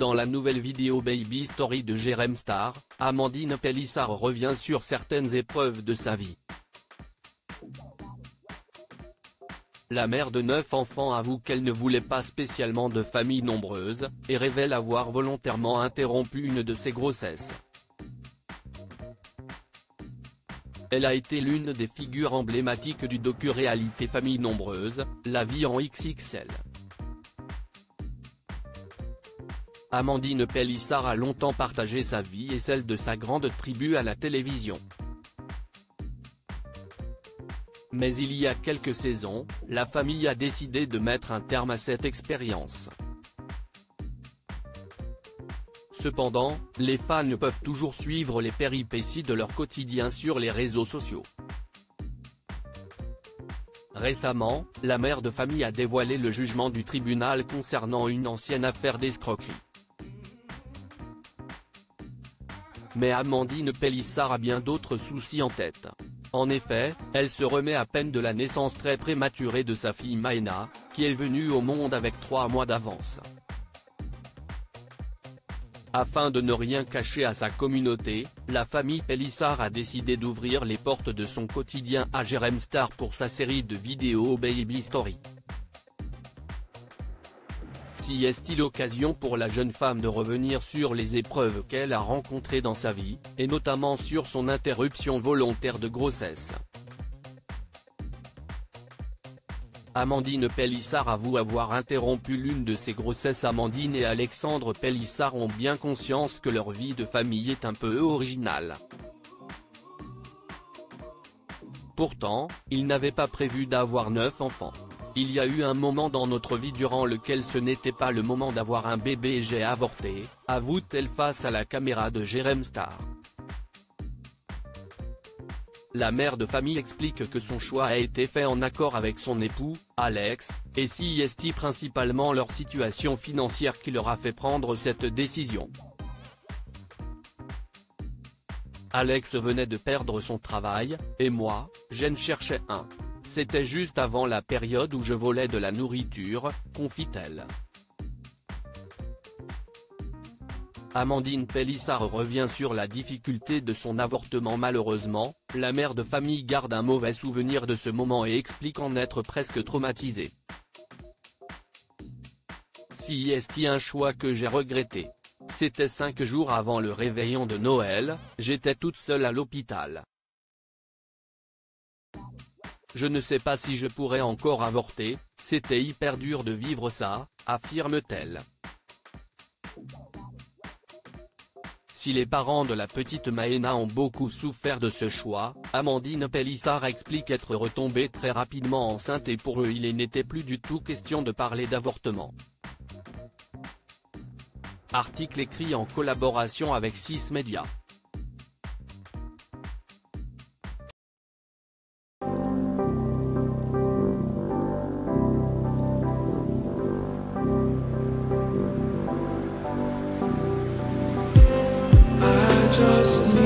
Dans la nouvelle vidéo Baby Story de Jérém Star, Amandine Pélissard revient sur certaines épreuves de sa vie. La mère de 9 enfants avoue qu'elle ne voulait pas spécialement de famille nombreuse, et révèle avoir volontairement interrompu une de ses grossesses. Elle a été l'une des figures emblématiques du docu-réalité Famille nombreuse, La vie en XXL. Amandine Pélissard a longtemps partagé sa vie et celle de sa grande tribu à la télévision. Mais il y a quelques saisons, la famille a décidé de mettre un terme à cette expérience. Cependant, les fans peuvent toujours suivre les péripéties de leur quotidien sur les réseaux sociaux. Récemment, la mère de famille a dévoilé le jugement du tribunal concernant une ancienne affaire d'escroquerie. Mais Amandine Pélissard a bien d'autres soucis en tête. En effet, elle se remet à peine de la naissance très prématurée de sa fille Maëna, qui est venue au monde avec 3 mois d'avance. Afin de ne rien cacher à sa communauté, la famille Pélissard a décidé d'ouvrir les portes de son quotidien à Jérém Star pour sa série de vidéos Baby Story. Si est-il l'occasion pour la jeune femme de revenir sur les épreuves qu'elle a rencontrées dans sa vie, et notamment sur son interruption volontaire de grossesse. Amandine Pélissard avoue avoir interrompu l'une de ses grossesses. Amandine et Alexandre Pélissard ont bien conscience que leur vie de famille est un peu originale. Pourtant, ils n'avaient pas prévu d'avoir 9 enfants. Il y a eu un moment dans notre vie durant lequel ce n'était pas le moment d'avoir un bébé et j'ai avorté, avoue-t-elle face à la caméra de Jérém Star. La mère de famille explique que son choix a été fait en accord avec son époux, Alex, et si est principalement leur situation financière qui leur a fait prendre cette décision. Alex venait de perdre son travail, et moi, j'en cherchais un. C'était juste avant la période où je volais de la nourriture, confie-t-elle. Amandine Pélissard revient sur la difficulté de son avortement. Malheureusement, la mère de famille garde un mauvais souvenir de ce moment et explique en être presque traumatisée. Si est un choix que j'ai regretté. C'était 5 jours avant le réveillon de Noël, j'étais toute seule à l'hôpital. Je ne sais pas si je pourrais encore avorter, c'était hyper dur de vivre ça, affirme-t-elle. Si les parents de la petite Maëna ont beaucoup souffert de ce choix, Amandine Pélissard explique être retombée très rapidement enceinte et pour eux il n'était plus du tout question de parler d'avortement. Article écrit en collaboration avec 6 médias. Just